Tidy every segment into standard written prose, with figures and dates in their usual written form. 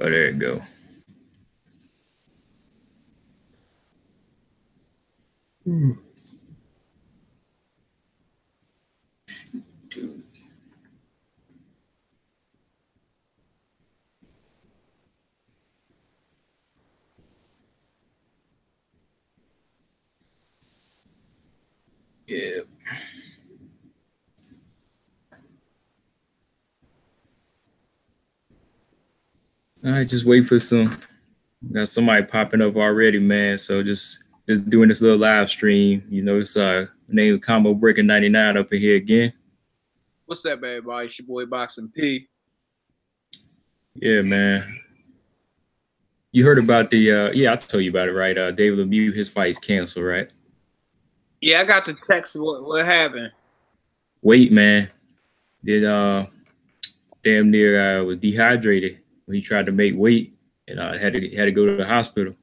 Oh, there you go. Yeah. All right, just wait for some. Got somebody popping up already, man. So just doing this little live stream. You know, it's name Combo Breaker 99 up in here again. What's up, everybody? It's your boy Boxing P. Yeah, man. You heard about the yeah, I told you about it, right? David Lemieux, his fight's canceled, right? Yeah, I got the text. What happened? Wait, man. Did damn near was dehydrated when he tried to make weight and had to go to the hospital.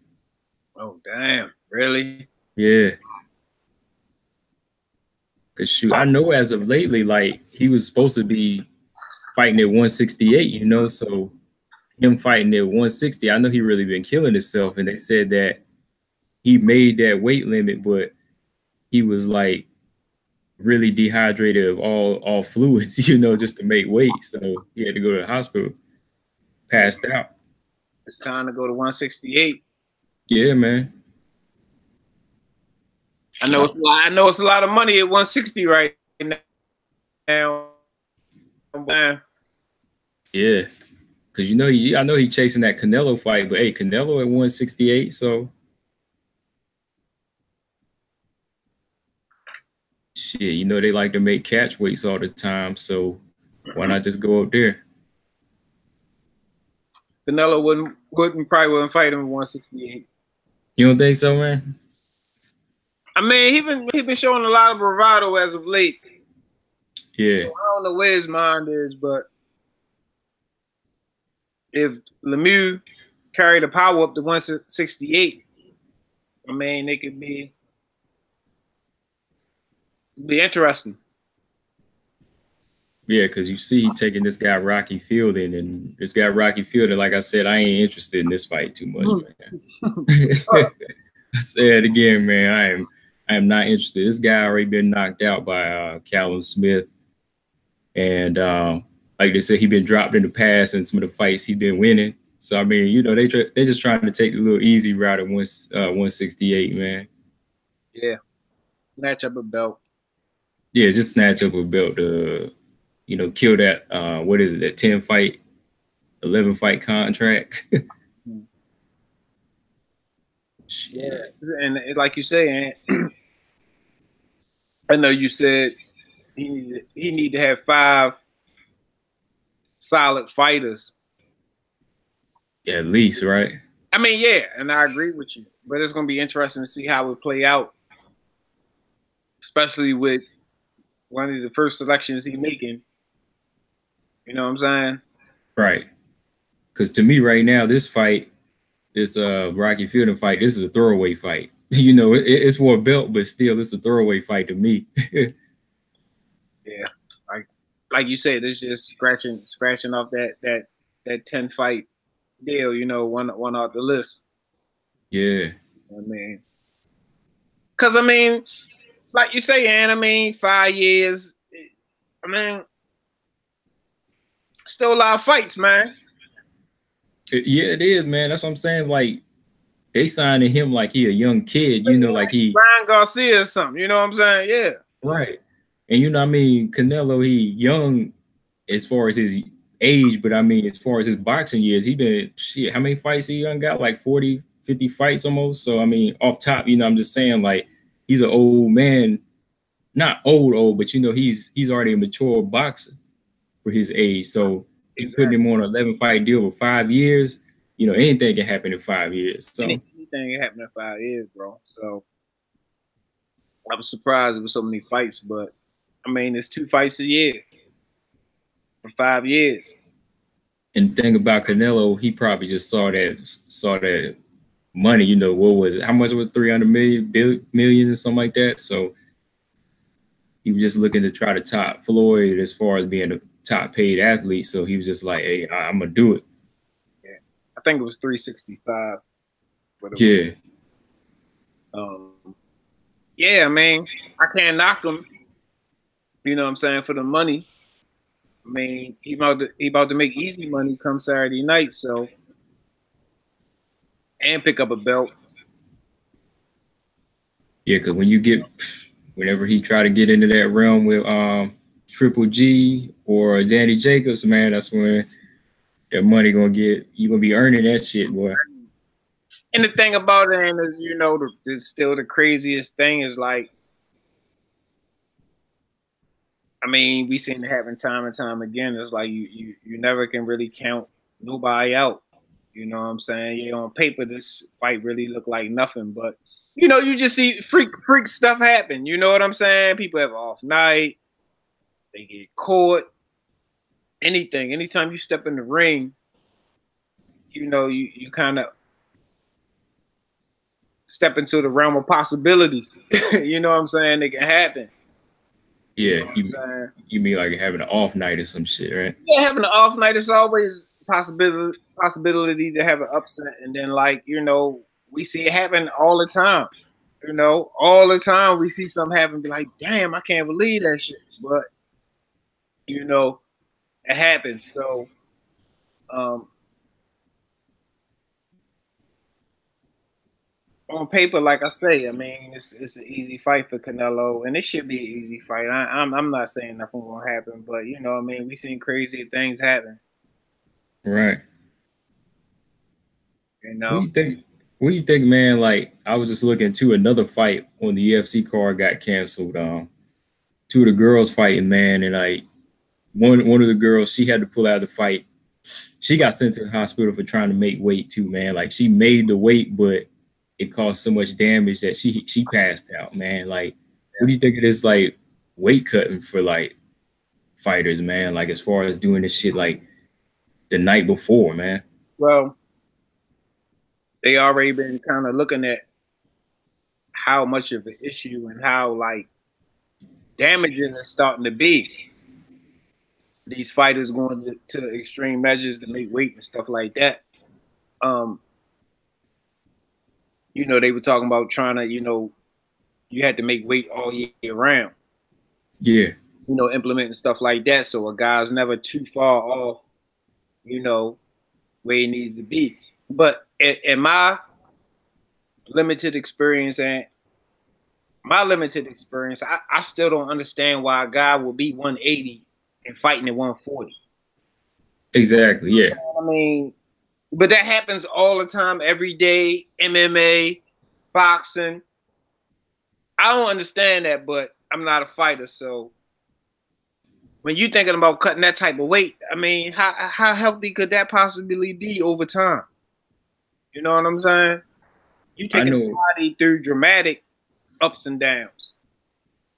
Oh damn! Really? Yeah. Cause shoot, I know as of lately, like he was supposed to be fighting at 168, you know, so him fighting at 160, I know he really been killing himself. And they said that he made that weight limit, but he was like really dehydrated of all fluids, you know, just to make weight. So he had to go to the hospital, passed out. It's time to go to 168. Yeah, man. I know it's a lot of money at 160 right now. Yeah. Cause you know I know he chasing that Canelo fight, but hey, Canelo at 168, so shit, you know they like to make catch weights all the time, so why not just go up there? Canelo probably wouldn't fight him at 168. You don't think so, man? I mean, he been showing a lot of bravado as of late. Yeah. So I don't know where his mind is, but if Lemieux carried the power up to 168, I mean, it could be interesting. Yeah, because you see he taking this guy Rocky Fielding, and this guy Rocky Fielding, like I said, I ain't interested in this fight too much, man. I say it again, man. I am not interested. This guy already been knocked out by Callum Smith. And like they said, he been dropped in the past in some of the fights he been winning. So I mean, you know, they're just trying to take the little easy route at 168, man. Yeah, snatch up a belt. Yeah, just snatch up a belt to, you know, kill that what is it, that 10 fight, 11 fight contract. Yeah, and like you say, I know you said he need to have 5 solid fighters. Yeah, at least, right? I mean, yeah, and I agree with you. But it's going to be interesting to see how it play out, especially with one of the first selections he's making. You know what I'm saying? Right. Because to me, right now, this fight, this Rocky Fielding fight, this is a throwaway fight. You know, it's for a belt, but still, it's a throwaway fight to me. Yeah, like you said, it's just scratching off that 10 fight deal. You know, one off the list. Yeah. I mean, because I mean, like you say, and I mean, 5 years. I mean, still a lot of fights, man. Yeah, it is, man. That's what I'm saying. Like, they signing him like he a young kid, you know, like he Ryan Garcia or something. You know what I'm saying? Yeah. Right. And you know, I mean, Canelo, he young as far as his age, but I mean, as far as his boxing years, he been shit. How many fights he young got? Like 40, 50 fights almost. So I mean, off top, you know, I'm just saying, like, he's an old man, not old, but you know, he's already a mature boxer for his age. So he's putting him on an 11 fight deal for 5 years. You know, anything can happen in 5 years. So anything can happen in 5 years, bro. So I was surprised there was so many fights, but I mean, it's 2 fights a year for 5 years. And the thing about Canelo, he probably just saw that money. You know, what was it? How much was 300 million or something like that? So he was just looking to try to top Floyd as far as being a top paid athlete. So he was just like, hey, I'm gonna do it. Yeah. think it was 365. Yeah. Yeah, I mean, I can't knock him. You know what I'm saying, for the money. I mean, he about to make easy money come Saturday night, so, and pick up a belt. Yeah, because whenever he try to get into that realm with Triple G or Danny Jacobs, man, that's when that money you gonna be earning that shit, boy. And the thing about it is, you know, still the craziest thing is like, I mean, we seen it happen time and time again. It's like you never can really count nobody out. You know what I'm saying? Yeah, on paper, this fight really looked like nothing, but you know, you just see freak stuff happen. You know what I'm saying? People have an off night, they get caught, anything. Anytime you step in the ring, you know, you kind of step into the realm of possibilities. You know what I'm saying? It can happen. Yeah, you mean like having an off night or some shit, right? Yeah, having an off night is always possibility to have an upset, and then like, you know, we see it happen all the time. You know, all the time we see something happen, be like, damn, I can't believe that shit. But you know, it happens. So on paper, like I say, I mean, it's an easy fight for Canelo, and it should be an easy fight. I'm not saying nothing gonna happen, but you know, I mean, we seen crazy things happen. Right. You know. What do you think, man? Like, I was just looking to another fight on the UFC card got canceled. Two of the girls fighting, man, and like one of the girls, she had to pull out of the fight. She got sent to the hospital for trying to make weight too, man. Like, she made the weight, but it caused so much damage that she passed out, man. Like, what do you think of this, like, weight cutting for like fighters, man? Like, as far as doing this shit like the night before, man. Well, they already been kind of looking at how much of an issue and how like damaging it's starting to be. These fighters going to extreme measures to make weight and stuff like that. You know, they were talking about trying to, you know, you had to make weight all year round. Yeah. You know, implementing stuff like that, so a guy's never too far off, you know, where he needs to be. But in my limited experience, I still don't understand why a guy will be 180 and fighting at 140. Exactly, yeah. I mean, but that happens all the time, every day, MMA, boxing. I don't understand that, but I'm not a fighter, so when you're thinking about cutting that type of weight, I mean, how healthy could that possibly be over time? You know what I'm saying? You taking the body through dramatic ups and downs.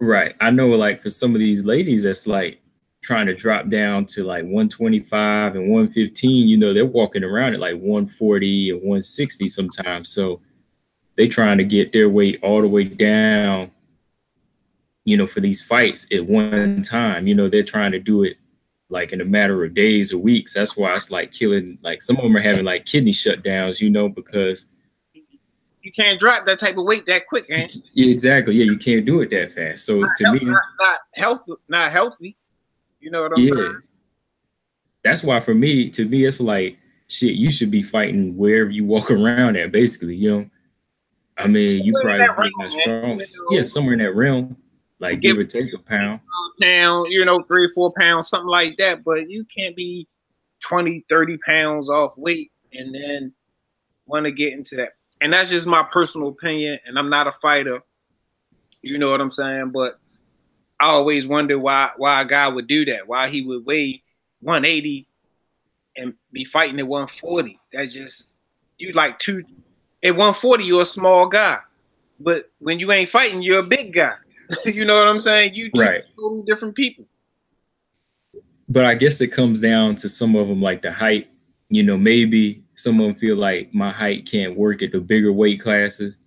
Right. I know, like, for some of these ladies that's like trying to drop down to like 125 and 115, you know, they're walking around at like 140 and 160 sometimes. So they trying to get their weight all the way down, you know, for these fights at one time. You know, they're trying to do it like in a matter of days or weeks. That's why it's like killing, like some of them are having like kidney shutdowns, you know, because you can't drop that type of weight that quick, man. Yeah, exactly. Yeah, you can't do it that fast. So me, not healthy. You know what I'm saying? That's why to me, it's like, shit, you should be fighting wherever you walk around at, basically, you know. I mean, you probably be not strong. Yeah, somewhere in that realm, like give or take a pound. You know, 3 or 4 pounds, something like that. But you can't be 20, 30 pounds off weight and then want to get into that. And that's just my personal opinion, and I'm not a fighter. You know what I'm saying? But I always wonder why a guy would do that, why he would weigh 180 and be fighting at 140. That just, you like at 140, you're a small guy. But when you ain't fighting, you're a big guy. You know what I'm saying? You right. Totally different people. But I guess it comes down to some of them, like the height. You know, maybe some of them feel like my height can't work at the bigger weight classes.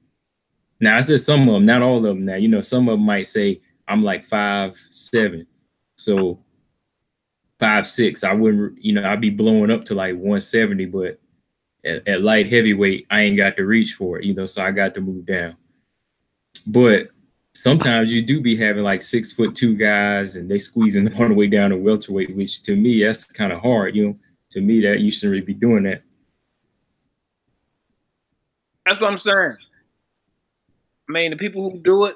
Now, it's just some of them, not all of them. Now, you know, some of them might say I'm like 5'7", so 5'6". I wouldn't, you know, I'd be blowing up to like 170. But At light heavyweight, I ain't got to reach for it, you know, so I got to move down. But sometimes you do be having like 6'2" guys and they squeezing all the way down to welterweight, which to me, that's kind of hard, you know. To me, that you shouldn't really be doing that. That's what I'm saying. I mean, the people who do it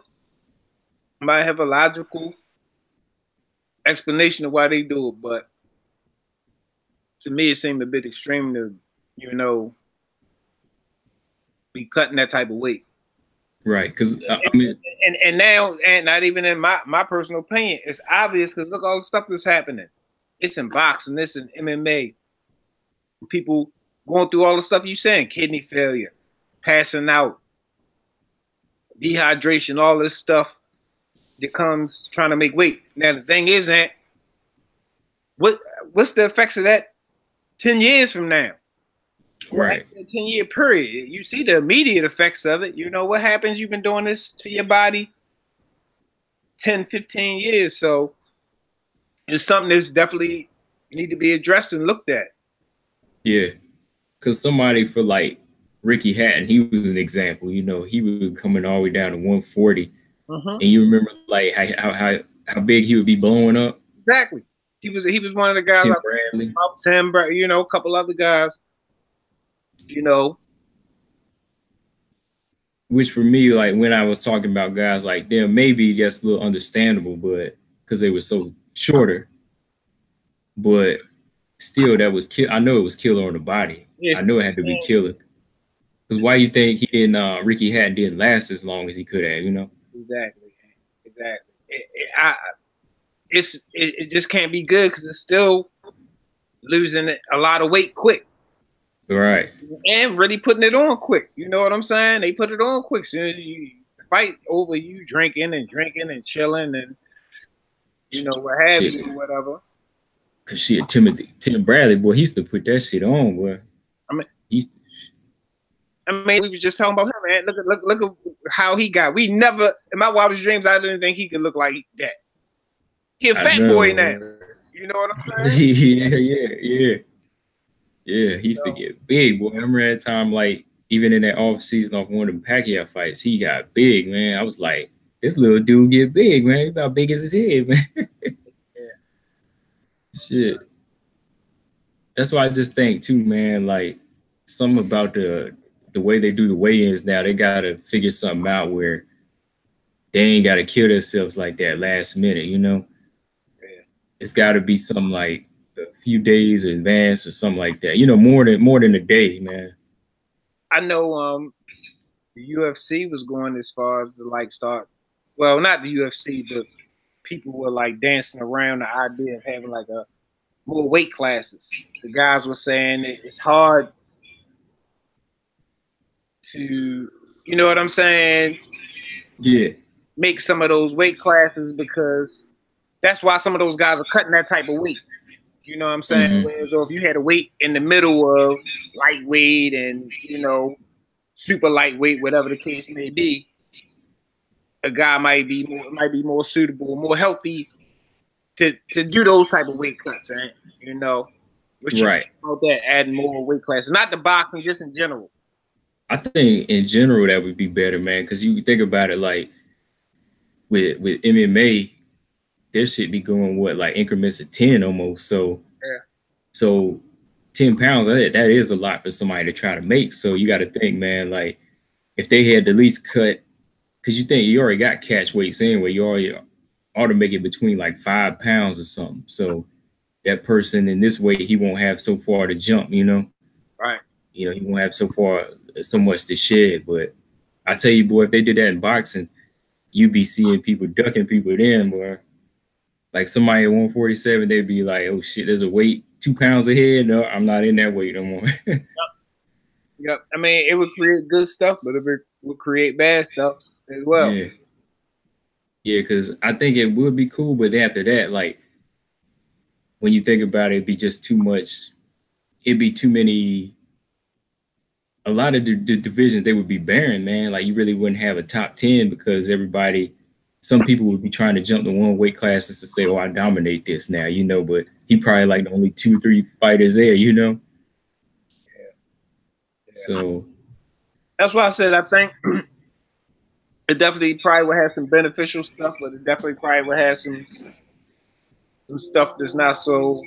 might have a logical explanation of why they do it, but to me, it seemed a bit extreme to, you know, be cutting that type of weight. Right, because I mean, and now, and not even in my personal opinion, it's obvious because look all the stuff that's happening. It's in boxing, it's in MMA. People going through all the stuff you saying, kidney failure, passing out, dehydration, all this stuff that comes trying to make weight. Now the thing is that what's the effects of that 10 years from now? Right. A 10-year period. You see the immediate effects of it. You know what happens? You've been doing this to your body 10, 15 years. So it's something that's definitely need to be addressed and looked at. Yeah. Because somebody for like Ricky Hatton, he was an example. You know, he was coming all the way down to 140. And you remember like how big he would be blowing up? Exactly. He was one of the guys. Tim Bradley. You know, a couple other guys. You know, which for me, like when I was talking about guys like them, maybe that's a little understandable, but because they were so shorter, but still, that was I know it was killer on the body. I know it had to be killer. Because why you think he didn't? Ricky Hatton didn't last as long as he could have, you know? Exactly. It just can't be good because it's still losing a lot of weight quick. Right. And really putting it on quick. You know what I'm saying? They put it on quick. Soon as you fight over you drinking and chilling and, you know, what have you, whatever. Because shit, Tim Bradley, boy, he used to put that shit on, boy. I mean, we were just talking about him, man. Look at how he got. We never, in my wildest dreams, I didn't think he could look like that. He a fat boy now. You know what I'm saying? Yeah, he used to get big, boy. I remember that time, like, even in that off season of one of them Pacquiao fights, he got big, man. I was like, this little dude get big, man. He's about big as his head, man. Shit. That's why I just think, too, man, like, something about the way they do the weigh-ins now, they got to figure something out where they ain't got to kill themselves like that last minute, you know? Yeah. It's got to be something like a few days in advance or something like that. You know, more than a day, man. I know the UFC was going as far as to like start. Well, not the UFC, but people were like dancing around the idea of having like more weight classes. The guys were saying it's hard to, you know what I'm saying? Yeah. Make some of those weight classes because that's why some of those guys are cutting that type of weight. You know what I'm saying? Whereas if you had a weight in the middle of lightweight and, you know, super lightweight, whatever the case may be, a guy might be more suitable, more healthy to do those type of weight cuts, right? You know, right? About that, adding more weight classes, not the boxing, just in general. I think in general that would be better, man, because you think about it like with MMA, there should be going like increments of 10 almost. So yeah. So 10 pounds, that is a lot for somebody to try to make. So you got to think, man, like if they had to at least cut, because you think you already got catch weights anyway, you already ought to make it between like 5 pounds or something. So that person in this weight, he won't have so far to jump, you know? Right. You know, he won't have so much to shed. But I tell you, boy, if they did that in boxing, you'd be seeing people ducking people then, boy. Like somebody at 147, they'd be like, oh shit, there's a weight 2 pounds ahead. No, I'm not in that weight no more. Yep. I mean, it would create good stuff, but it would create bad stuff as well. Yeah. Yeah, because I think it would be cool, but after that, like when you think about it, it'd be just too much. It'd be too many. A lot of the divisions, they would be barren, man. Like you really wouldn't have a top 10 because some people would be trying to jump to one weight classes to say, oh, I dominate this now, you know, but he probably like the only 2-3 fighters there, you know? So that's why I said I think it definitely probably would have some beneficial stuff, but it definitely probably would have some stuff that's not so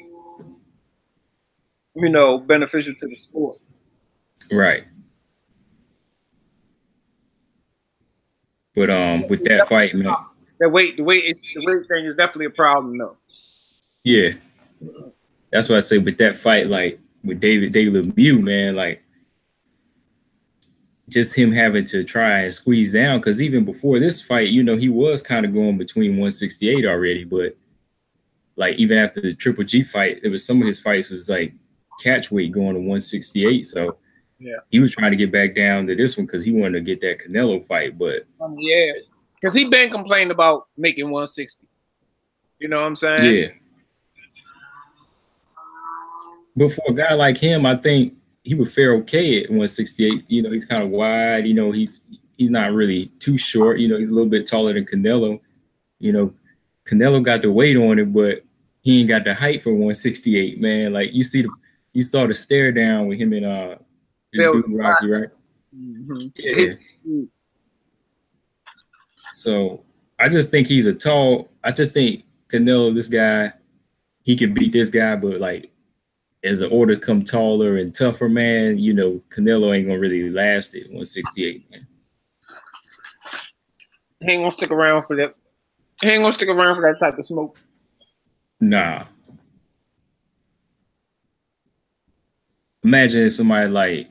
beneficial to the sport. right. But with that fight, man. The weight thing is definitely a problem, though. Yeah. That's what I say with that fight, like with David Lemieux, man, like just him having to try and squeeze down. Cause even before this fight, he was kind of going between 168 already, but like even after the Triple G fight, there was some of his fights was like catch weight going to 168. So yeah, he was trying to get back down to this one because he wanted to get that Canelo fight. But yeah, because he been complaining about making 160. You know what I'm saying? Yeah. But for a guy like him, I think he would fare okay at 168. He's kind of wide. He's not really too short. He's a little bit taller than Canelo. Canelo got the weight on it, but he ain't got the height for 168, man. Like you saw the stare down with him and dude Rocky, right? Mm-hmm. Yeah. So I just think I just think Canelo, this guy, he could beat this guy, but like as the orders come taller and tougher, man, Canelo ain't gonna really last it 168, man. He ain't gonna stick around for that. He ain't gonna stick around for that type of smoke. Nah. Imagine if somebody like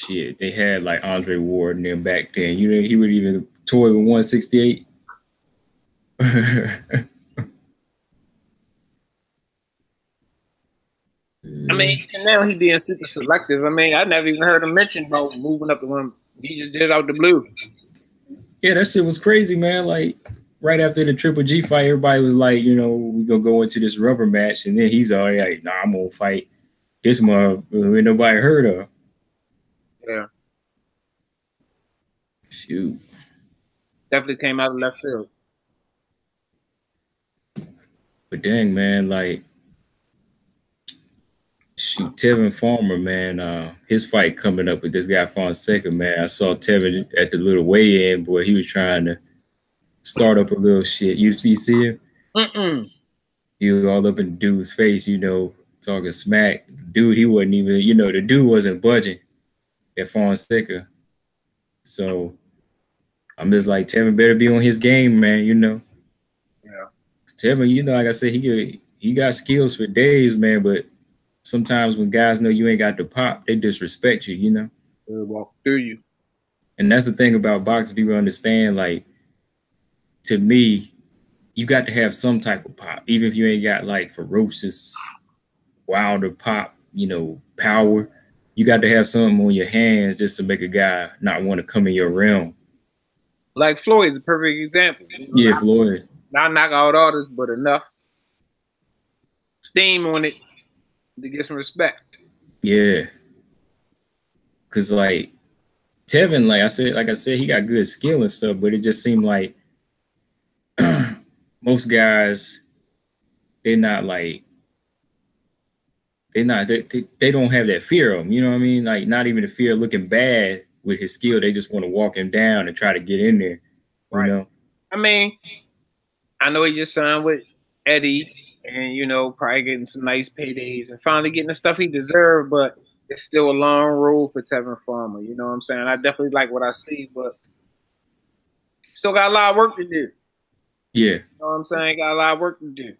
they had like Andre Ward in there back then. He would even toy with 168. I mean, now he being super selective. I mean, I never even heard him mention about moving up the one. He just did it out the blue. Yeah, that shit was crazy, man. Like right after the Triple G fight, everybody was like, we gonna go into this rubber match, and then he's already like, nah, I'm gonna fight this mother who ain't nobody heard of. Yeah. Shoot. Definitely came out of left field. But dang, man, like shoot, Tevin Farmer, man, his fight coming up with this guy Fonseca, man. I saw Tevin at the little weigh-in, boy. He was trying to start up a little shit. You see him? He was all up in the dude's face, talking smack. Dude, he wasn't even, the dude wasn't budging at Fonseca. So I'm just like, Tevin better be on his game, man, Yeah. Tevin, like I said, he got skills for days, man, but sometimes when guys know you ain't got the pop, they disrespect you, They walk through you. And that's the thing about boxing. People understand, like, to me, you got to have some type of pop, even if you ain't got like ferocious, wilder pop, power. You got to have something on your hands just to make a guy not want to come in your realm. Like Floyd's a perfect example. Yeah, Floyd. Not knock out artists, but enough steam on it to get some respect. Yeah. Cause like Tevin, like I said, he got good skill and stuff, but it just seemed like most guys, they don't have that fear of him. You know what I mean? Like not even the fear of looking bad with his skill. They just want to walk him down and try to get in there. Right. I mean, I know he just signed with Eddie and, probably getting some nice paydays and finally getting the stuff he deserved, but it's still a long road for Tevin Farmer. You know what I'm saying? I definitely like what I see, but still got a lot of work to do. Yeah. You know what I'm saying? Got a lot of work to do.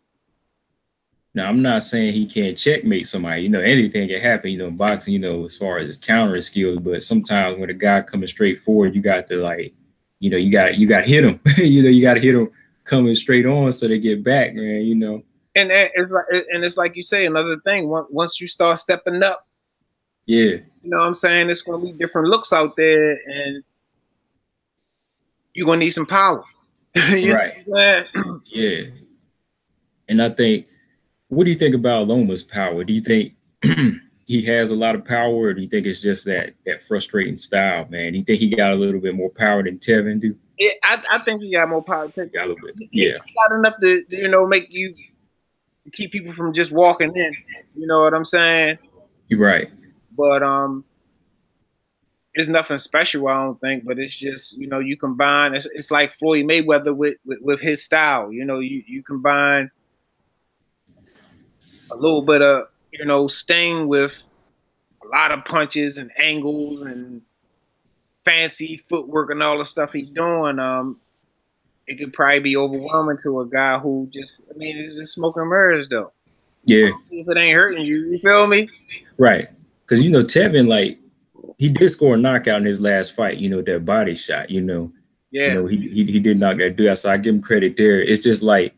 Now, I'm not saying he can't checkmate somebody. Anything can happen, boxing, as far as his countering skills, but sometimes when a guy coming straight forward, you got to like, you got to hit him. You got to hit him coming straight on so they get back, man, And it's like you say, another thing, once you start stepping up, yeah, you know what I'm saying, it's going to be different looks out there, and you're going to need some power. Right. Yeah. And I think, what do you think about Loma's power? Do you think he has a lot of power, or do you think it's just that frustrating style, man? Do you think he got a little bit more power than Tevin do? Yeah, I think he got more power. Got a little bit. Yeah. He got enough to, make you keep people from just walking in. You know what I'm saying? You're right. But it's nothing special, I don't think, but it's just, you know, you combine. It's like Floyd Mayweather with his style. You know, you combine a little bit of, you know, Sting with a lot of punches and angles and fancy footwork and all the stuff he's doing. It could probably be overwhelming to a guy who just, I mean, is just smoking mirrors though. Yeah. If it ain't hurting you, you feel me? Right. Because, you know, Tevin, like, he did score a knockout in his last fight, you know, that body shot, you know. Yeah. You know, he did knock that dude out. So I give him credit there. It's just like,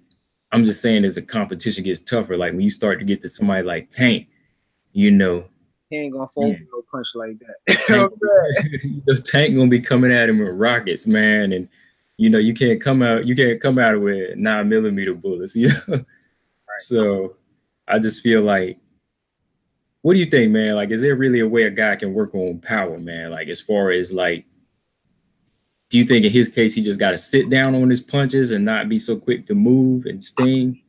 I'm just saying as the competition gets tougher, like when you start to get to somebody like Tank, you know. He ain't gonna fold no punch like that. Tank gonna be coming at him with rockets, man. And you know, you can't come out with 9mm bullets, you know. Right. So I just feel like, what do you think, man? Like, is there really a way a guy can work on power, man? Like, as far as like, do you think in his case he just got to sit down on his punches and not be so quick to move and sting?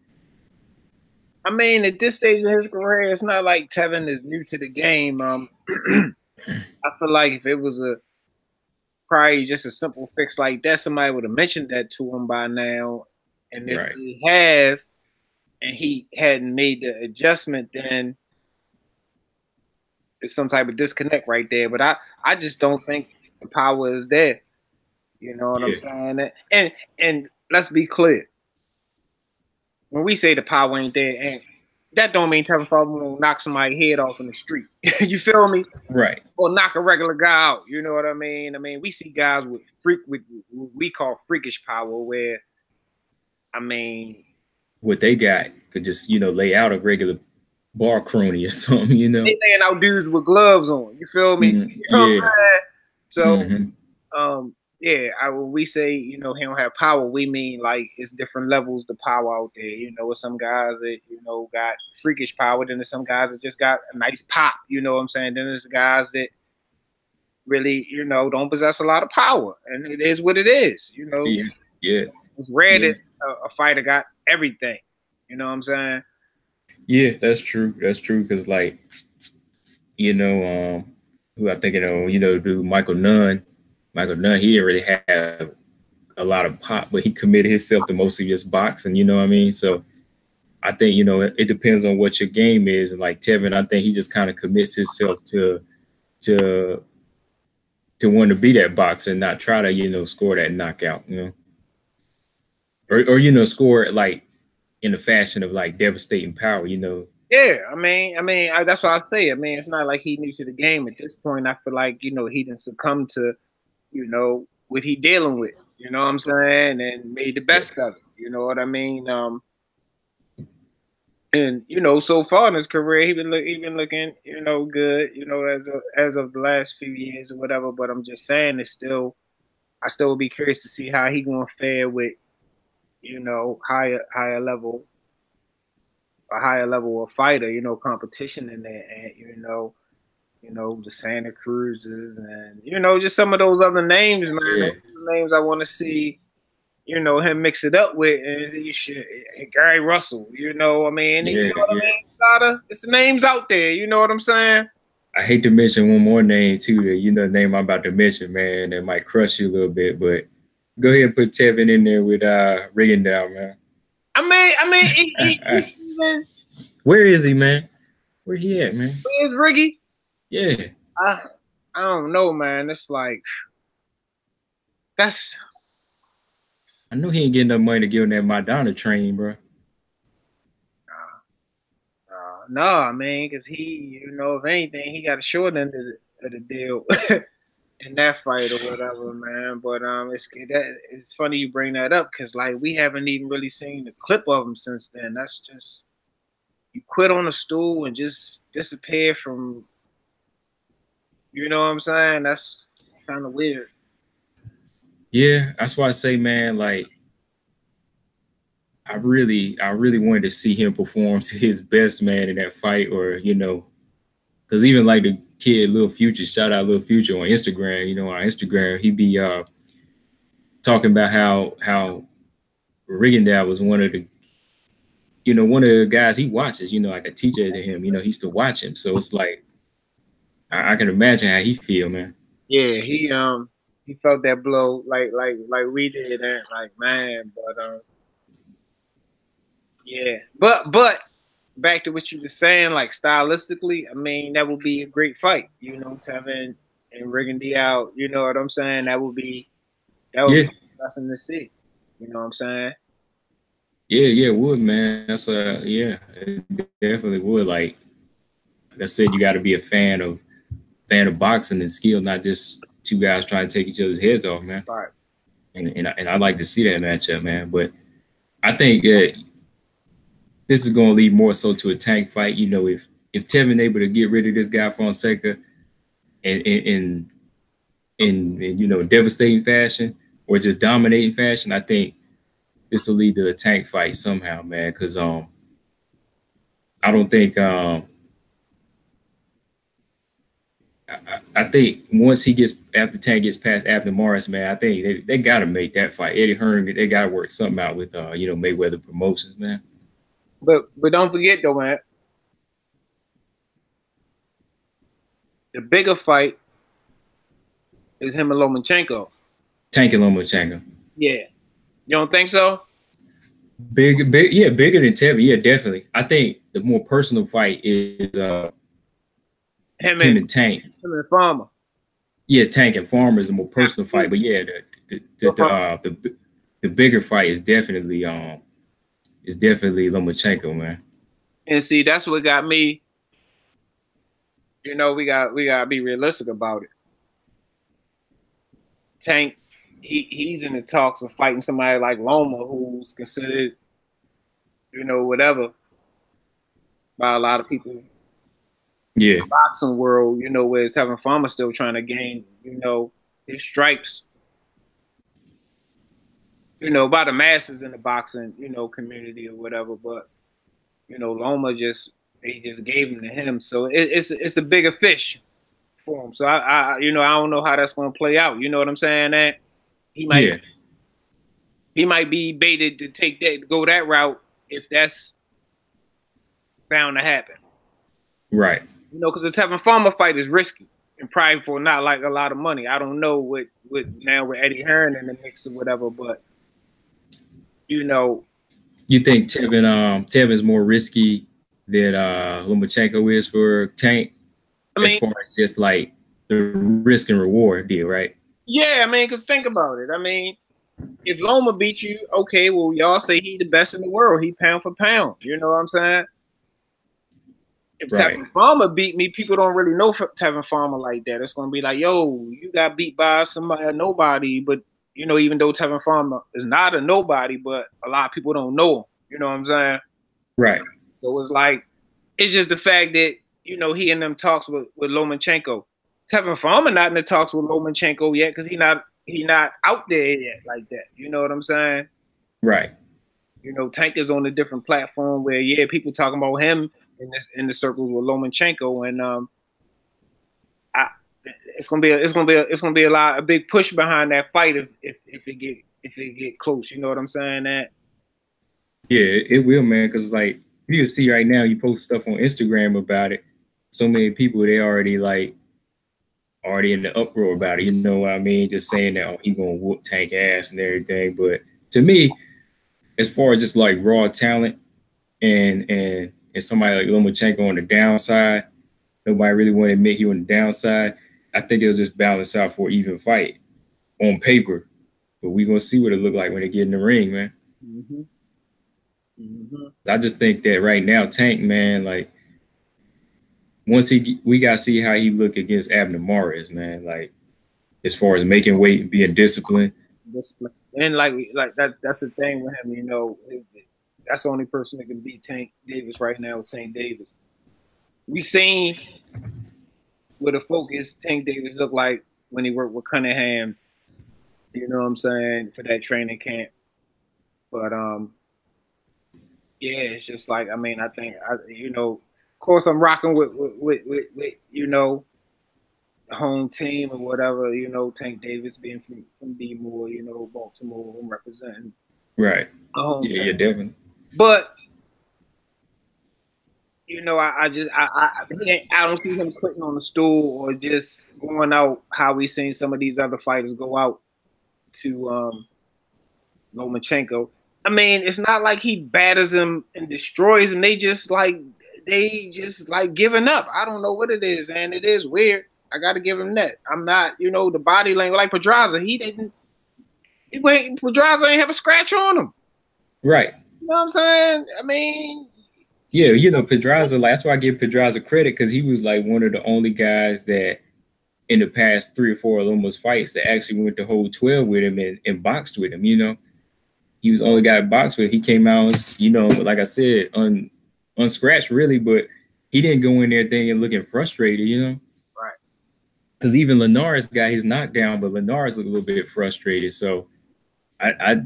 I mean, at this stage in his career, it's not like Tevin is new to the game. I feel like if it was probably just a simple fix like that, somebody would have mentioned that to him by now. And if he have, and he hadn't made the adjustment, then there's some type of disconnect right there. But I just don't think the power is there. You know what I'm saying? And let's be clear. When we say the power ain't there, and that don't mean Tevin Farmer will knock somebody's head off in the street. You feel me? Right. Or knock a regular guy out. You know what I mean? I mean, we see guys with what we call freakish power, where, I mean, what they got could just, you know, lay out a regular bar crony or something, you know. They laying out dudes with gloves on. You feel me? Mm-hmm. You know what I'm saying? So, yeah, when we say, you know, he don't have power, we mean like it's different levels of power out there. You know, with some guys that, you know, got freakish power, then there's some guys that just got a nice pop, you know what I'm saying? Then there's guys that really, you know, don't possess a lot of power. And it is what it is, you know. Yeah. It's rare that a fighter got everything. You know what I'm saying? Yeah, that's true. That's true. Because, like, you know, who I think, you know, dude, Michael Nunn, he didn't really have a lot of pop, but he committed himself to mostly just boxing, you know what I mean? So I think, you know, it depends on what your game is. And like Tevin, I think he just kind of commits himself to want to be that boxer and not try to, you know, score that knockout, you know, or you know, score it like in the fashion of like devastating power, you know. Yeah, I mean, that's what I say. I mean, it's not like he new to the game at this point. I feel like, you know, he didn't succumb to, you know, what he dealing with. You know what I'm saying? And made the best of it. You know what I mean? And you know, so far in his career, he been looking, you know, good. You know, as of the last few years or whatever. But I'm just saying, I still would be curious to see how he gonna fare with, you know, higher level of fighter. You know, competition in there, and you know, the Santa Cruzes and, you know, just some of those other names, man. Those are the names I want to see, you know, him mix it up with. And Gary Russell, you know what I mean? You know what I mean? It's the names out there, you know what I'm saying? I hate to mention one more name, too, that, you know, the name I'm about to mention, man, that might crush you a little bit, but go ahead and put Tevin in there with Rigondeaux, man. I mean, where is he, man? Where he at, man? Where's Riggy? Yeah. I don't know, man. It's like, I know he ain't getting enough money to get on that Madonna train, bro. No, I mean, because he, you know, if anything, he got a short end of the deal in that fight or whatever, man. But it's funny you bring that up, because like we haven't even really seen the clip of him since then. That's just, you quit on a stool and just disappear from. You know what I'm saying? That's kind of weird. Yeah, that's why I say, man, like, I really wanted to see him perform to his best, man, in that fight, or, you know, because even like the kid Lil Future, shout out Lil Future on Instagram, you know, on Instagram, he be talking about how Rigondeaux was one of the guys he watches, you know, like a teacher to him, you know, he used to watch him. So it's like, I can imagine how he feel, man. Yeah, he felt that blow like we did, and like man, but yeah, but back to what you were saying, like stylistically, I mean that would be a great fight, you know, Tevin and Rigondeaux out, you know what I'm saying? That would Yeah, be awesome to see, you know what I'm saying? yeah, it would, man. That's yeah, it definitely would. Like I said, you got to be a fan of boxing and skill, not just two guys trying to take each other's heads off, man. Right. And I like to see that matchup, man. But I think this is going to lead more so to a tank fight. You know, if Tevin able to get rid of this guy Fonseca in you know devastating fashion or just dominating fashion, I think this will lead to a tank fight somehow, man. Because I don't think I think once he gets after Tank gets past Abner Morris, man, I think they got to make that fight. Eddie Hearn, they got to work something out with you know Mayweather Promotions, man. But don't forget though, man, the bigger fight is him and Lomachenko. Tank and Lomachenko. Yeah. You don't think so? Big, yeah, bigger than Tevin. Yeah, definitely. I think the more personal fight is Him him and and Tank. him and Farmer. Yeah, Tank and Farmer is the more personal fight, but yeah, the bigger fight is definitely Lomachenko, man. And see, that's what got me. You know, we gotta be realistic about it. Tank, he's in the talks of fighting somebody like Loma, who's considered, you know, whatever by a lot of people. Yeah, in the boxing world, you know, whereas having Farmer still trying to gain, you know, his stripes, you know, by the masses in the boxing, you know, community or whatever. But you know, Loma they just gave him to him, so it's a bigger fish for him. So you know, I don't know how that's going to play out. You know what I'm saying? That he might yeah, he might be baited to go that route if that's bound to happen. right. You know, because the Tevin Farmer fight is risky and probably for not like a lot of money. I don't know what now with Eddie Hearn in the mix or whatever, but you know, You think Tevin's more risky than Lomachenko is for Tank I as mean, far as just like the risk and reward deal, right? yeah, I mean, because think about it. I mean, if Loma beat you, okay, well, y'all say he the best in the world. He pound for pound. You know what I'm saying? If Right. Tevin Farmer beat me, people don't really know Tevin Farmer like that. It's gonna be like, yo, you got beat by somebody, a nobody. But you know, even though Tevin Farmer is not a nobody, but a lot of people don't know him. You know what I'm saying? Right. So it's like, it's just the fact that you know he in them talks with Lomachenko. Tevin Farmer not in the talks with Lomachenko yet because he not out there yet like that. You know what I'm saying? Right. You know, Tank is on a different platform where yeah, people talking about him in the circles with Lomachenko, and it's gonna be a big push behind that fight if it get close. You know what I'm saying? That Yeah, it will, man. Because like you see right now, you post stuff on Instagram about it. So many people they already in the uproar about it. You know what I mean? Just saying that he gonna whoop Tank ass and everything. But to me, as far as just like raw talent and somebody like Lomachenko on the downside, nobody really want to admit he on the downside. I think it'll just balance out for an even fight on paper. But we gonna see what it look like when they get in the ring, man. mm-hmm. Mm-hmm. I just think that right now, Tank, man, like once we gotta see how he look against Abner Morris, man. Like as far as making weight and being disciplined. Discipline. And like that's the thing with him. You know, that's the only person that can beat Tank Davis right now is Tank Davis. We seen what a focus Tank Davis looked like when he worked with Cunningham. You know what I'm saying, for that training camp. But yeah, it's just like I mean, I think you know, of course, I'm rocking with you know the home team or whatever. You know, Tank Davis being from B-more, you know, Baltimore, I'm representing Right. a home Yeah, team. yeah, definitely. But you know, I don't see him quitting on the stool or just going out how we seen some of these other fighters go out to Lomachenko. I mean, it's not like he batters him and destroys him. They just like giving up. I don't know what it is, and it is weird. I got to give him that. I'm not, you know, the body language like Pedraza. Pedraza ain't have a scratch on him. Right. You know what I'm saying? I mean, yeah, you know, Pedraza. That's why I give Pedraza credit because he was like one of the only guys that in the past 3 or 4 almost fights that actually went the whole 12 with him and boxed with him. You know, he was the only guy boxed with. He came out, you know, like I said, unscratched really, but he didn't go in there thinking looking frustrated. You know, right? Because even Linares got his knockdown, but Linares looked a little bit frustrated. So I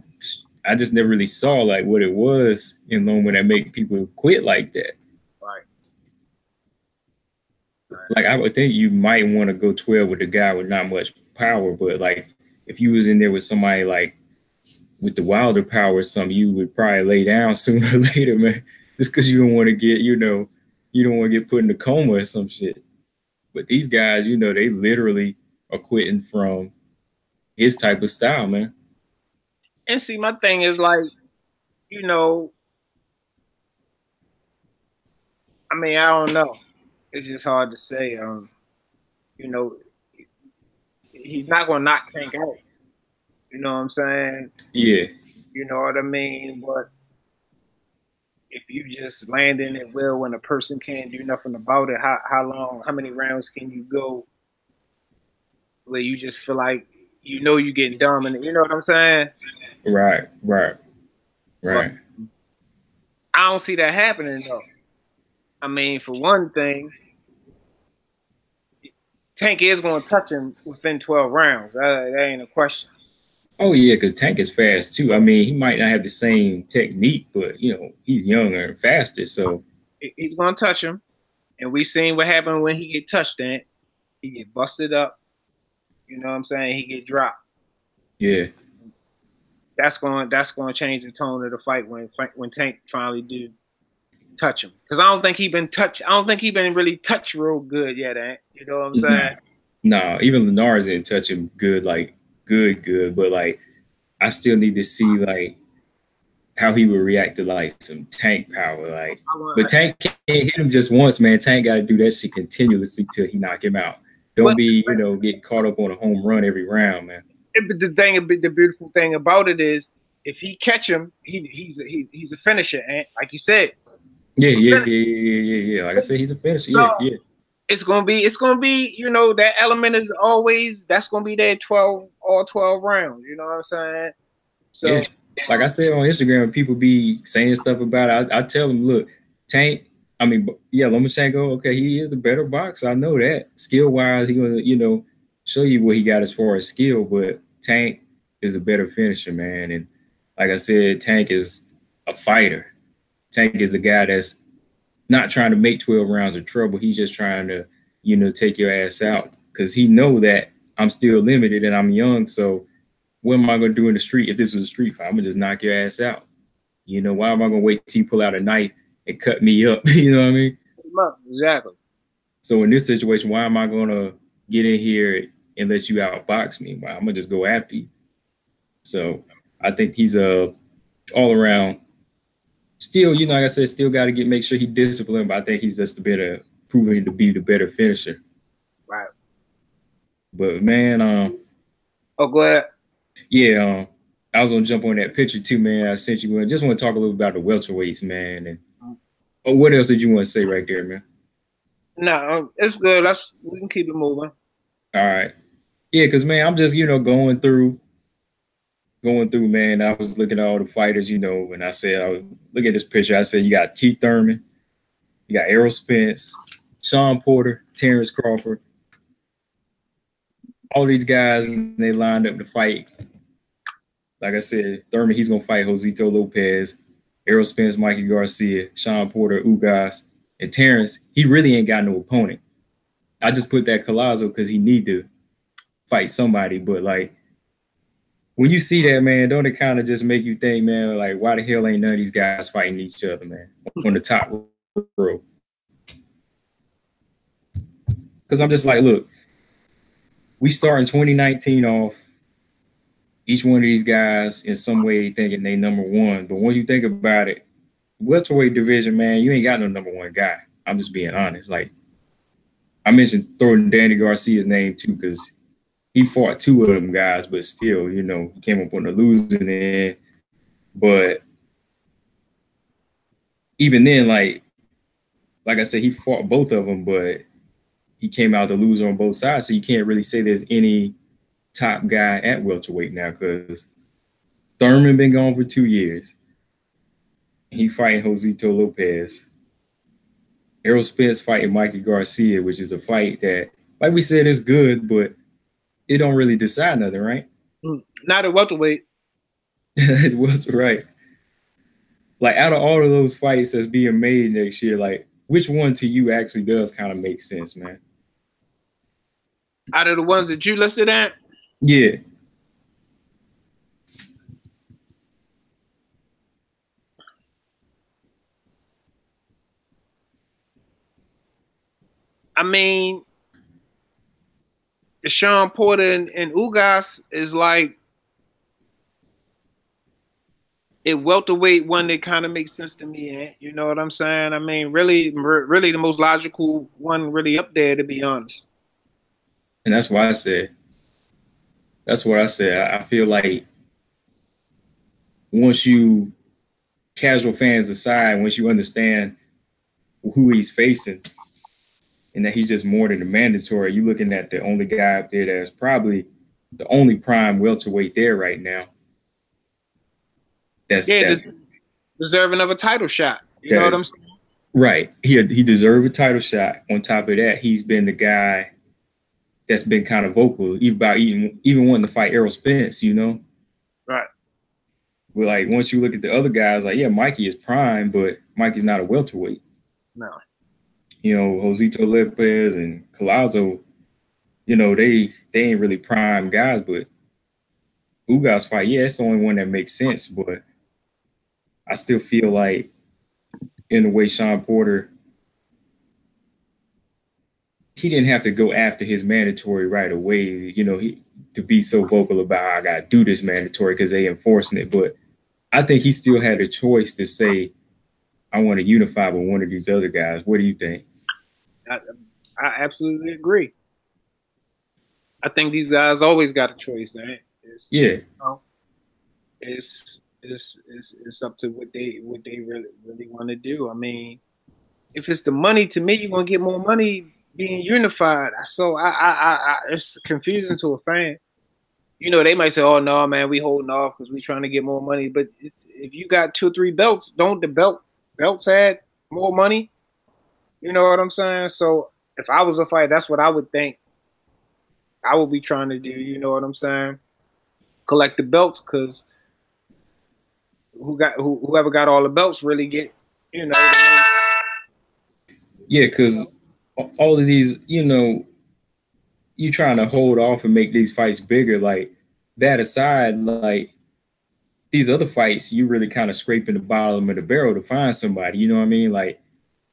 just never really saw like what it was in Loma that make people quit like that. Right. Like I would think you might want to go 12 with a guy with not much power, but like if you was in there with somebody like with the wilder power or something, you would probably lay down sooner or later, man. Just because you don't want to get, you know, you don't want to get put in a coma or some shit. But these guys, you know, they literally are quitting from his type of style, man. And see, my thing is like, you know, I mean, I don't know. It's just hard to say. You know, he's not gonna knock Tank out. You know what I'm saying? Yeah. You know what I mean? But if you just landing it well when a person can't do nothing about it, how many rounds can you go where you just feel like you know you're getting dominant? You know what I'm saying? Right. But I don't see that happening though. I mean, for one thing, Tank is going to touch him within 12 rounds. That ain't a question. Oh yeah, because Tank is fast too. I mean, he might not have the same technique, but you know, he's younger and faster. So he's going to touch him, and we seen what happened when he get touched. Then he get busted up. You know what I'm saying? He get dropped. Yeah. That's going to change the tone of the fight when Tank finally do touch him, because I don't think he been really touched real good yet. You know what I'm saying? No, even Linares didn't touch him good, like good. But like, I still need to see like how he would react to like some Tank power. Like, but Tank can't hit him just once, man. Tank got to do that shit continuously till he knock him out. Don't be, you know, getting caught up on a home run every round, man. The beautiful thing about it is if he catch him, he's a finisher, and like you said. Yeah. Like I said, he's a finisher. Yeah. It's gonna be, you know, that element is always that's gonna be there all 12 rounds. You know what I'm saying? So, yeah. Like I said on Instagram, people be saying stuff about it. I tell them, look, Tank. I mean, yeah, Lomachenko. Okay, he is the better boxer. I know that. Skill wise, he gonna, you know, show you what he got as far as skill. But Tank is a better finisher, man. And like I said, Tank is a fighter. Tank is the guy that's not trying to make 12 rounds of trouble. He's just trying to, you know, take your ass out because he know that I'm still limited and I'm young. So what am I going to do in the street if this was a street fight? I'm going to just knock your ass out. You know, why am I going to wait till you pull out a knife and cut me up? You know what I mean? Exactly. So in this situation, why am I going to get in here and let you outbox me? Well, I'm going to just go after you. So I think he's a all around. Still, you know, like I said, still got to make sure he disciplined, but I think he's just proving to be the better finisher. Right. But man, oh, go ahead. Yeah, I was gonna jump on that picture too, man. I sent you. I just want to talk a little about the welterweights, man. And what else did you want to say right there, man? No, it's good. We can keep it moving. All right. Yeah, because man, I'm just, you know, going through, man. I was looking at all the fighters, you know, and I said, look at this picture. I said, you got Keith Thurman, you got Errol Spence, Sean Porter, Terrence Crawford. All these guys, they lined up to fight. Like I said, Thurman, he's going to fight Josito Lopez, Errol Spence, Mikey Garcia, Sean Porter, Ugas, and Terrence. He really ain't got no opponent. I just put that Collazo because he need to fight somebody. But, like, when you see that, man, don't it kind of just make you think, man, like, why the hell ain't none of these guys fighting each other, man, on the top row? Because I'm just like, look, we start in 2019 off. Each one of these guys in some way thinking they number one, but when you think about it, welterweight division, man, you ain't got no number one guy. I'm just being honest. Like I mentioned, throwing Danny Garcia's name too because he fought two of them guys, but still, you know, he came up on the losing end. But even then, like I said, he fought both of them, but he came out the loser on both sides. So you can't really say there's any top guy at welterweight now because Thurman been gone for 2 years. He fighting Josito Lopez. Errol Spence fighting Mikey Garcia, which is a fight that, like we said, is good, but it don't really decide nothing, right? Not at welterweight. Right. Like out of all of those fights that's being made next year, like which one to you actually does kind of make sense, man? Out of the ones that you listed at? Yeah. I mean, Sean Porter and Ugas is like it welterweight one that kind of makes sense to me. Eh? You know what I'm saying? I mean, really the most logical one really up there, to be honest. And that's why I said, that's what I said. I feel like once you casual fans aside, once you understand who he's facing and that he's just more than the mandatory, you're looking at the only guy up there that's probably the only prime welterweight there right now. That's deserving of a title shot. You know what I'm saying? Right. He deserved a title shot. On top of that, he's been the guy that's been kind of vocal about even wanting to fight Errol Spence, you know? Right. But like once you look at the other guys, like, yeah, Mikey is prime, but Mikey's not a welterweight. No. You know, Josito Lopez and Collazo, you know, they ain't really prime guys, but Ugas fight, yeah, it's the only one that makes sense, but I still feel like in the way Sean Porter, he didn't have to go after his mandatory right away, you know, to be so vocal about I got to do this mandatory because they enforcing it. But I think he still had a choice to say, I want to unify with one of these other guys. What do you think? I absolutely agree. I think these guys always got a choice, man. Yeah. You know, it's up to what they really want to do. I mean, if it's the money, to me, you're gonna get more money being unified. So it's confusing to a fan. You know, they might say, "Oh no, man, we holding off because we trying to get more money." But if you got 2 or 3 belts, don't the belts add more money? You know what I'm saying? So if I was a fighter, that's what I would think. I would be trying to do. You know what I'm saying? Collect the belts because whoever got all the belts really get, you know, the most. Yeah, because all of these, you know, you trying to hold off and make these fights bigger. Like that aside, like these other fights, you really kind of scraping the bottom of the barrel to find somebody. You know what I mean? Like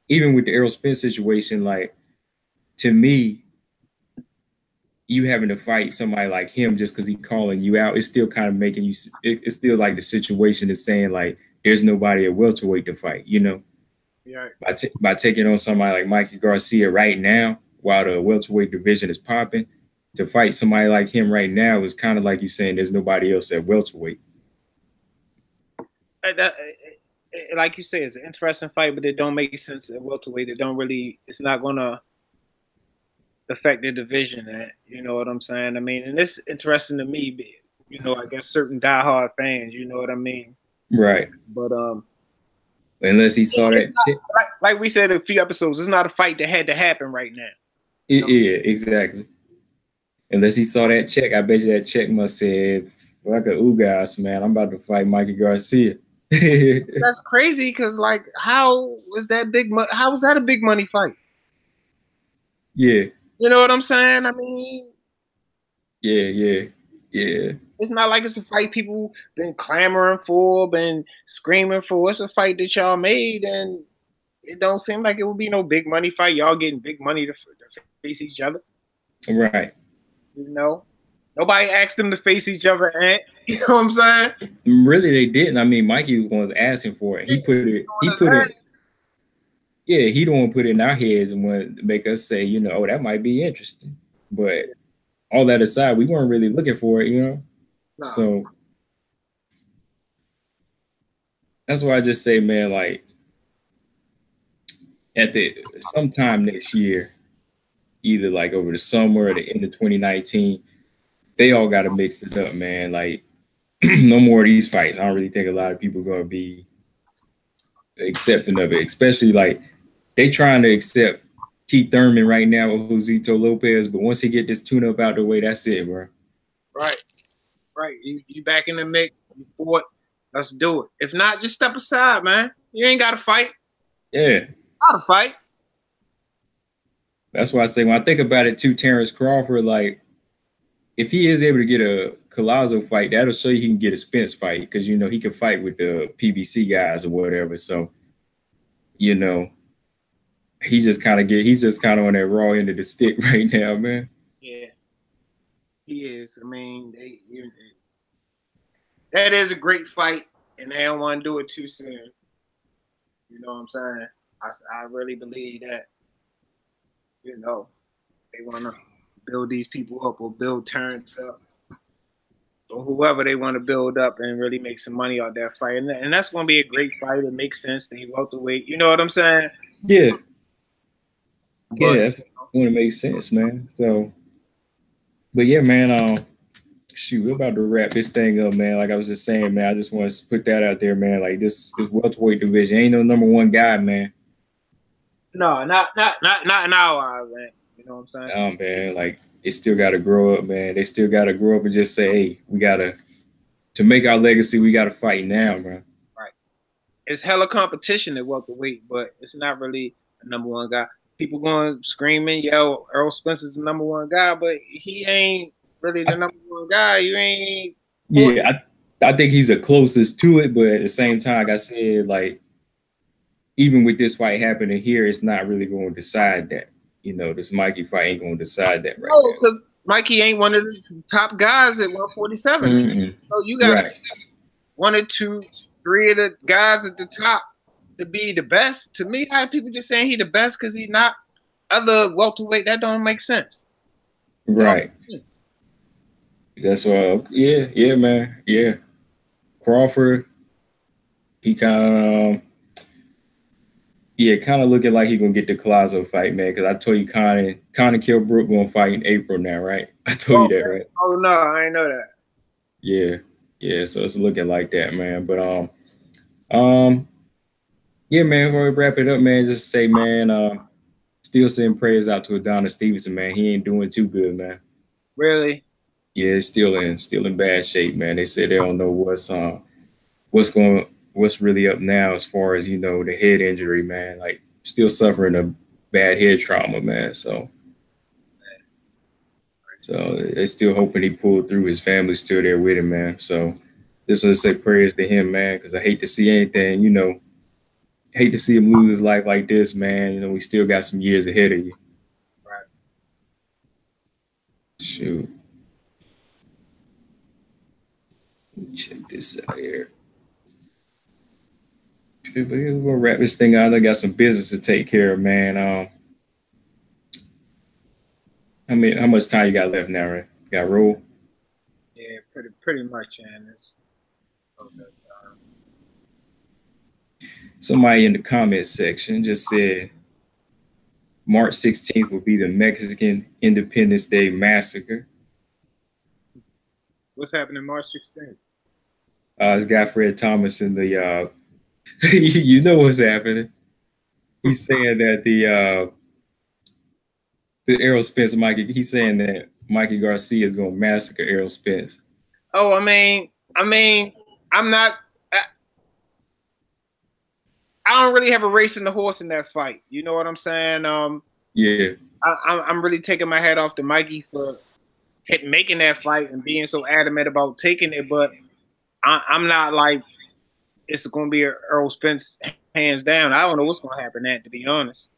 even with the Errol Spence situation, like to me, you having to fight somebody like him just because he's calling you out, it's still kind of making you. It's still like the situation is saying like there's nobody at welterweight to fight. You know, yeah. By taking on somebody like Mikey Garcia right now, while the welterweight division is popping, to fight somebody like him right now is kind of like you saying there's nobody else at welterweight. Like you say, it's an interesting fight, but it don't make sense at welterweight. It's not gonna affect the division. You know what I'm saying? I mean, and it's interesting to me. You know, I guess certain diehard fans. You know what I mean? Right. But unless he saw that, like we said a few episodes, it's not a fight that had to happen right now. Yeah, exactly. Unless he saw that check, I bet you that check must say, "Like a Ugas, man, I'm about to fight Mikey Garcia." That's crazy because, like, how was that big? How was that a big money fight? Yeah. You know what I'm saying? I mean, yeah. It's not like it's a fight people been clamoring for, been screaming for. It's a fight that y'all made, and it don't seem like it would be no big money fight. Y'all getting big money to face each other. Right. You know, nobody asked them to face each other, and you know what I'm saying? Really, they didn't. I mean, Mikey was asking for it. He put it. He put it. Yeah, he don't want to put it in our heads and want to make us say, oh, that might be interesting. But all that aside, we weren't really looking for it, No. So that's why I just say, man, like at the sometime next year, either like over the summer or the end of 2019, they all got to mix it up, man. Like no more of these fights. I don't really think a lot of people are going to be accepting of it, especially like they trying to accept Keith Thurman right now with Josito Lopez, but once he get this tune-up out the way, that's it, bro. Right. You back in the mix. You fought. Let's do it. If not, just step aside, man. You ain't got to fight. Yeah. Got to fight. That's why I say when I think about it too, Terrence Crawford, like if he is able to get a Collazo fight, that'll show you he can get a Spence fight because he can fight with the PBC guys or whatever. So, he's just kind of on that raw end of the stick right now, man. Yeah, he is. I mean, that is a great fight, and they don't want to do it too soon. You know what I'm saying? I really believe that. They want to build these people up or build Terrence up or whoever they want to build up and really make some money out that fight. And that's going to be a great fight. It makes sense that he welterweight. You know what I'm saying? Yeah. That's going to make sense, man. So, but yeah, man, shoot, we're about to wrap this thing up, man. Like I was just saying, man, I just want to put that out there, man. Like this welterweight division ain't no number one guy, man. No, not in our eyes, man. You know what I'm saying? Oh, man, like they still got to grow up, man. They still got to grow up and just say, hey, we got to make our legacy, we got to fight now, bro. Right. It's hella competition at welterweight, but it's not really a number one guy. People going screaming, yo, Errol Spence is the number one guy, but he ain't really the number one guy. You ain't. Yeah, I think he's the closest to it, but at the same time, like I said, like even with this fight happening here, it's not really going to decide that. This Mikey fight ain't going to decide that right now. No, because Mikey ain't one of the top guys at 147. Mm-hmm. So you got one or two, three of the guys at the top to be the best. To me, how people just saying he the best because he's not other welterweight, that don't make sense. Right. That's why, yeah, man. Yeah. Crawford, he kind of looking like he gonna get the Collazo fight, man. Because I told you, Conor Kilbrook gonna fight in April now, right? I told you that, right? Oh no, I ain't know that. Yeah. So it's looking like that, man. But yeah, man. Before we wrap it up, man, just say, man, still sending prayers out to Adonis Stevenson, man. He ain't doing too good, man. Really? Yeah, it's still in bad shape, man. They said they don't know what's really up now as far as the head injury, man. Like still suffering a bad head trauma, man. So they still hoping he pulled through. His family's still there with him, man. So just want to say prayers to him, man, because I hate to see anything, hate to see him lose his life like this, man. We still got some years ahead of you. Right. Shoot. Check this out here. But we're gonna wrap this thing out. I got some business to take care of, man. How much time you got left now, right? You got roll? Yeah, pretty much, man. Somebody in the comment section just said March 16th will be the Mexican Independence Day massacre. What's happening March 16th? This guy Fred Thomas in the you know what's happening. He's saying that the Errol Spence Mikey. He's saying that Mikey Garcia is going to massacre Errol Spence. Oh, I mean, I'm not. I don't really have a race in the horse in that fight. You know what I'm saying? Yeah. I'm really taking my hat off to Mikey for making that fight and being so adamant about taking it, but I'm not like it's going to be Errol Spence hands down. I don't know what's going to happen to be honest.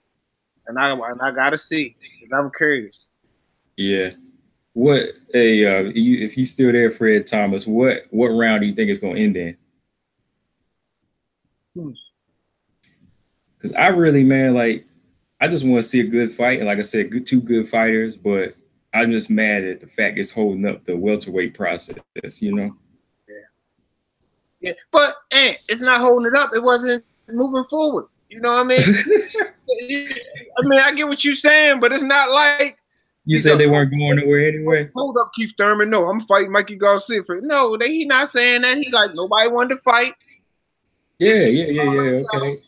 and I gotta see because I'm curious. Yeah. What if you still there, Fred Thomas? What round do you think it's gonna end in? Because I really, man, like I just want to see a good fight, and like I said, two good fighters. But I'm just mad at the fact it's holding up the welterweight process. You know. Yeah, but it's not holding it up. It wasn't moving forward. You know what I mean? I mean, I get what you're saying, but it's not like you said they weren't going nowhere anyway. Hold up, Keith Thurman. No, I'm fighting Mikey Garcia for no. He not saying that. He like nobody wanted to fight. Yeah. Okay,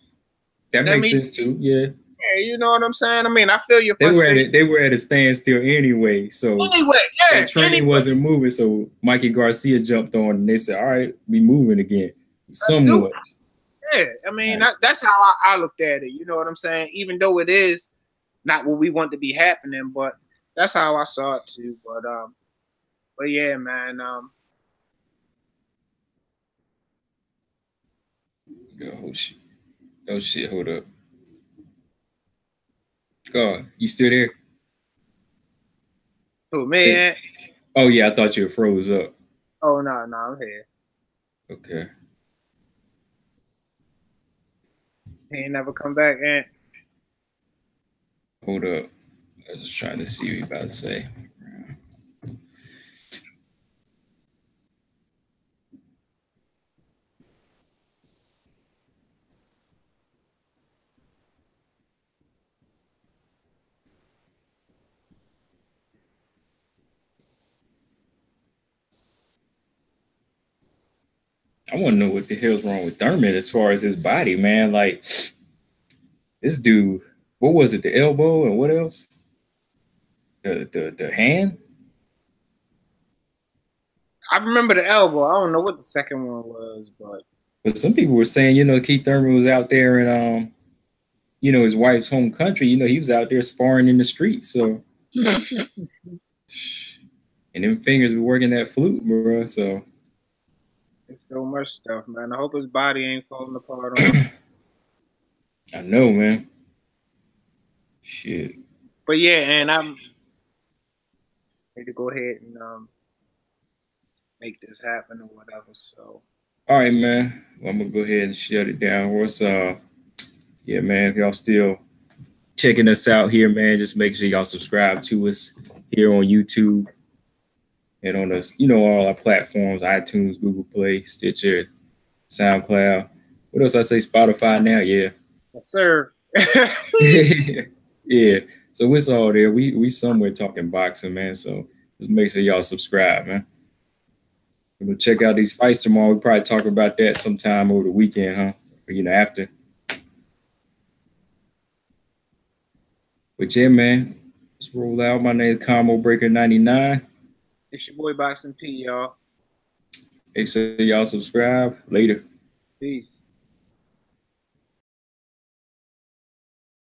that makes sense too. Yeah. Yeah, you know what I'm saying. I mean, I feel your frustration. They were at a standstill anyway. So the train wasn't moving. So Mikey Garcia jumped on, and they said, "All right, we moving again." Somewhat. Yeah, I mean that's how I looked at it. You know what I'm saying? Even though it is not what we want to be happening, but that's how I saw it too. But yeah, man. Oh shit! Hold up. God, you still there? Who, man? Oh yeah, I thought you were froze up. Oh no, I'm here. Okay. He ain't never come back, Ant. Hold up. I was just trying to see what you about to say. I want to know what the hell's wrong with Thurman as far as his body, man. Like this dude, what was it? The elbow and what else? The hand. I remember the elbow. I don't know what the second one was, but some people were saying, you know, Keith Thurman was out there in you know, his wife's home country. You know, he was out there sparring in the street. So, and them fingers were working that flute, bro. So. It's so much stuff, man. I hope his body ain't falling apart on him. I know, man. Shit. But yeah, and I'm ready to go ahead and make this happen or whatever. So. All right, man. Well, I'm gonna go ahead and shut it down. What's yeah, man. If y'all still checking us out here, man, just make sure y'all subscribe to us here on YouTube. And on us, you know, all our platforms, iTunes, Google Play, Stitcher, SoundCloud. What else I say? Spotify now, yeah. Yes, sir. Yeah. So it's all there. We somewhere talking boxing, man. So just make sure y'all subscribe, man. We're gonna check out these fights tomorrow. We'll probably talk about that sometime over the weekend, huh? Or, you know, after. But yeah, man. Let's roll out. My name is Combo Breaker 99. It's your boy Boxing P, y'all. Make sure y'all subscribe. Later. Peace.